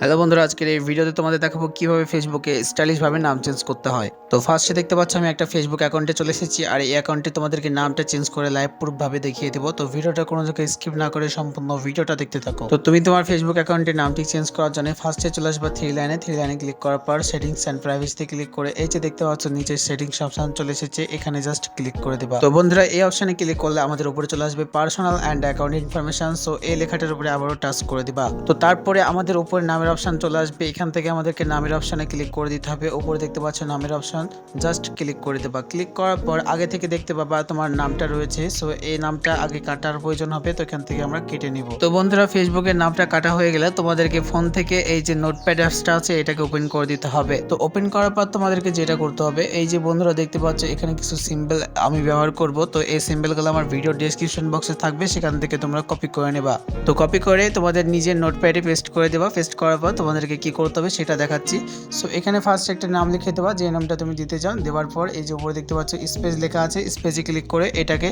Hello বন্ধুরা, আজকের এই ভিডিওতে তোমাদের দেখাবো কিভাবে ফেসবুকে স্টাইলিশ ভাবে নাম চেঞ্জ করতে হয়। তো ফার্স্টে দেখতে পাচ্ছ আমি একটা ফেসবুক অ্যাকাউন্টে চলে এসেছি, আর এই অ্যাকাউন্টে তোমাদেরকে নামটা চেঞ্জ করে লাইভ প্রুফ ভাবে দেখিয়ে দেবো। তো ভিডিওটা কোনো জায়গায় স্কিপ না করে সম্পূর্ণ ভিডিওটা দেখতে থাকো। তো তুমি তোমার ফেসবুক অ্যাকাউন্টের নামটি চেঞ্জ করার জন্য ফার্স্টে চলে আসবে থ্রি লাইনে ক্লিক করার পর সেটিংস অ্যান্ড প্রাইভেসিতে ক্লিক করে এই যে দেখতে পাচ্ছ নিচে সেটিংস অপশন চলে এসেছে, এখানে জাস্ট ক্লিক করে দেবা। তো বন্ধুরা, এই অপশনে ক্লিক করলে আমাদের উপরে চলে আসবে personal and account information. So এই লেখাটার উপরে আবারও টাচ করে দিবা। তো তারপরে আমাদের উপরে নামের অপশন চলে আসবে, এখান থেকে আমাদেরকে নামের অপশনে ক্লিক করে দিতে হবে। উপরে দেখতে পাচ্ছ নামের অপশন, জাস্ট ক্লিক করে দেবা। ক্লিক করার পর আগে থেকে দেখতে পাবা তোমার নামটা রয়েছে। সো এই নামটা আগে কাটার প্রয়োজন হবে, তো এখান থেকে আমরা কেটে নিব। তো বন্ধুরা, ফেসবুকের নামটা কাটা হয়ে গেলে তোমাদেরকে ফোন থেকে এই যে নোটপ্যাড অ্যাপসটা আছে এটাকে ওপেন করে দিতে হবে। তো ওপেন করার পর তোমাদেরকে যেটা করতে হবে, এই যে বন্ধুরা দেখতে পাচ্ছ এখানে কিছু সিম্বল আমি ব্যবহার করব। তো এই সিম্বলগুলো আমার ভিডিও ডেসক্রিপশন বক্সে থাকবে, সেখান থেকে তোমরা কপি করে নেবা। তো কপি করে তোমাদের নিজের নোটপ্যাডে পেস্ট করে দেবা। পেস্ট করার পর তোমাদেরকে কি করতে হবে সেটা দেখাচ্ছি। সো এখানে ফার্স্ট একটা নাম লিখে দেবা, যে নামটা তুমি দিতে চাও। দেওয়ার পর এই যে উপরে দেখতে পাচ্ছ স্পেস লেখা আছে, স্পেসে ক্লিক করে এটাকে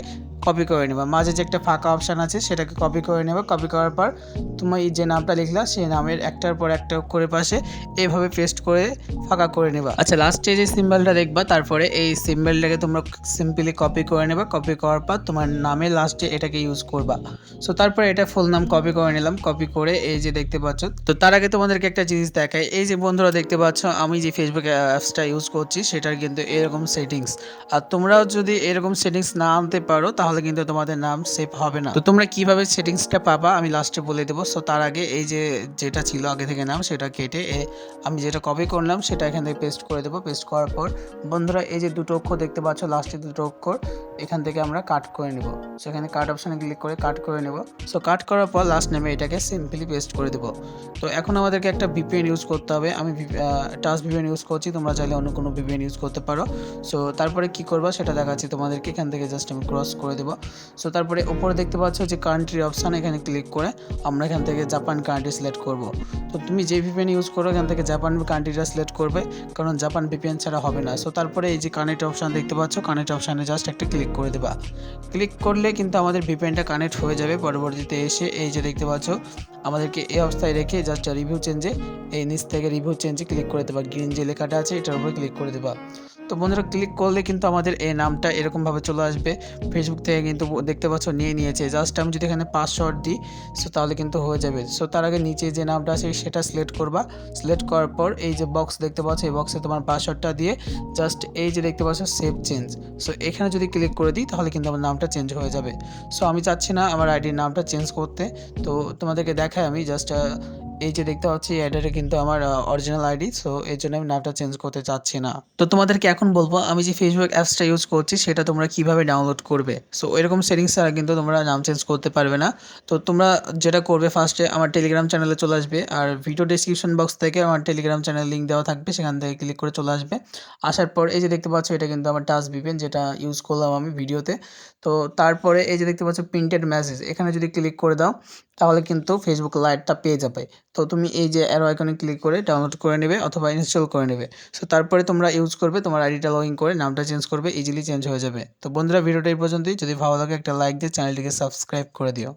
কপি করে নেবা। মাঝে যে একটা ফাঁকা অপশান আছে সেটাকে কপি করে নেবা। কপি করার পর তুমি যে নামটা লিখলা সেই নামের একটার পর একটা করে পাশে এইভাবে পেস্ট করে ফাঁকা করে নেবা। আচ্ছা, লাস্টে যে সিম্বলটা দেখবা, তারপরে এই সিম্বলটাকে তোমরা সিম্পলি কপি করে নেবা। কপি করার পর তোমার নামের লাস্টে এটাকে ইউজ করবা। সো তারপরে এটা ফুল নাম কপি করে নিলাম। কপি করে এই যে দেখতে পাচ্ছ। তো তার আগে তোমাদেরকে একটা জিনিস দেখাই, এই যে বন্ধুরা দেখতে পাচ্ছ আমি যে ফেসবুক অ্যাপসটা ইউজ করছি সেটার কিন্তু এরকম সেটিংস। আর তোমরাও যদি এরকম সেটিংস না আনতে পারো তাহলে কিন্তু তোমাদের নাম সেভ হবে না। তো তোমরা কিভাবে সেটিংসটা পাবা আমি লাস্টে বলে দেবো। সো তার আগে এই যে যেটা ছিল আগে থেকে নাম সেটা কেটে আমি যেটা কপি করলাম সেটা এখান থেকে পেস্ট করে দেবো। পেস্ট করার পর বন্ধুরা এই যে দুটো অক্ষর দেখতে পাচ্ছ, লাস্টে দুটো অক্ষর এখান থেকে আমরা কাট করে নেব। সেখানে কাট অপশানে ক্লিক করে কাট করে নেব। সো কাট করার পর লাস্ট নেমে এটাকে সিম্পলি পেস্ট করে দেবো। তো এখন আমাদেরকে একটা ভিপিএন ইউজ করতে হবে। আমি টাচ ভিপিএন ইউজ করছি, তোমরা চাইলে অন্য কোনো ভিপিএন ইউজ করতে পারো। সো তারপরে কি করবা সেটা দেখাচ্ছি তোমাদেরকে। এখান থেকে জাস্ট আমি ক্রস করে দেবো। সো তারপরে উপরে দেখতে পাচ্ছ যে কান্ট্রি অপশান, এখানে ক্লিক করে আমরা এখান থেকে জাপান কান্ট্রি সিলেক্ট করব। তো তুমি যে ভিপিএন ইউজ করো এখান থেকে জাপান কান্ট্রিটা সিলেক্ট করবে, কারণ জাপান ভিপিএন ছাড়া হবে না। সো তারপরে এই যে কানেক্ট অপশান দেখতে পাচ্ছ, কানেক্ট অপশানে জাস্ট একটা ক্লিক করে দেবা। ক্লিক করলে কিন্তু আমাদের ভিপিএনটা কানেক্ট হয়ে যাবে। পরবর্তীতে এসে এই যে দেখতে পাচ্ছ আমাদেরকে এই অবস্থায় রেখে জাস্ট রিভিউ চেঞ্জে এই নিচ থেকে রিভিউ চেঞ্জে ক্লিক করে দেবা। গ্রিন যে লেখাটা আছে এটার উপরে ক্লিক করে দেবা। তো বন্ধুরা, ক্লিক করলে কিন্তু আমাদের এই নামটা এরকমভাবে চলে আসবে। ফেসবুক থেকে কিন্তু দেখতে পাচ্ছ নিয়ে নিয়েছে। জাস্ট আমি যদি এখানে পাসওয়ার্ড দিই সো তাহলে কিন্তু হয়ে যাবে। সো তার আগে নিচে যে নামটা আছে সেটা সিলেক্ট করবা। সিলেক্ট করার পর এই যে বক্স দেখতে পাচ্ছ, এই বক্সে তোমার পাসওয়ার্ডটা দিয়ে জাস্ট এই যে দেখতে পাচ্ছ সেভ চেঞ্জ। সো এখানে যদি ক্লিক করে দিই তাহলে কিন্তু আমার নামটা চেঞ্জ হয়ে যাবে। সো আমি চাচ্ছি না আমার আইডির নামটা চেঞ্জ করতে। তো তোমাদেরকে দেখাই আমি জাস্ট এই যে দেখতে পাচ্ছি এই আইডিটা কিন্তু আমার অরিজিনাল আইডি। সো এই জন্য আমি নামটা চেঞ্জ করতে চাচ্ছি না। তো তোমাদেরকে এখন বলবো আমি যে ফেসবুক অ্যাপসটা ইউজ করছি সেটা তোমরা কিভাবে ডাউনলোড করবে। সো এরকম সেটিংস ছাড়া কিন্তু তোমরা নাম চেঞ্জ করতে পারবে না। তো তোমরা যেটা করবে ফার্স্টে আমার টেলিগ্রাম চ্যানেলে চলে আসবে, আর ভিডিও ডেসক্রিপশন বক্স থেকে আমার টেলিগ্রাম চ্যানেল লিঙ্ক দেওয়া থাকবে, সেখান থেকে ক্লিক করে চলে আসবে। আসার পর এই যে দেখতে পাচ্ছ এটা কিন্তু আমার টাচ ভিপিএন যেটা ইউজ করলাম আমি ভিডিওতে। তো তারপরে এই যে দেখতে পাচ্ছ প্রিন্টেড মেসেজ, এখানে যদি ক্লিক করে দাও তাহলে কিন্তু ফেসবুক লাইটটা পেয়ে যাবে। তো তুমি এই যে অ্যারো আইকনে ক্লিক করে ডাউনলোড করে নেবে অথবা ইনস্টল করে নেবে। সো তারপরে তোমরা ইউজ করবে, তোমার আইডিটা লগ ইন করে নামটা চেঞ্জ করবে, ইজিলি চেঞ্জ হয়ে যাবে। তো বন্ধুরা, ভিডিওটা এই পর্যন্তই। যদি ভালো লাগে একটা লাইক দিয়ে চ্যানেলটিকে সাবস্ক্রাইব করে দিও।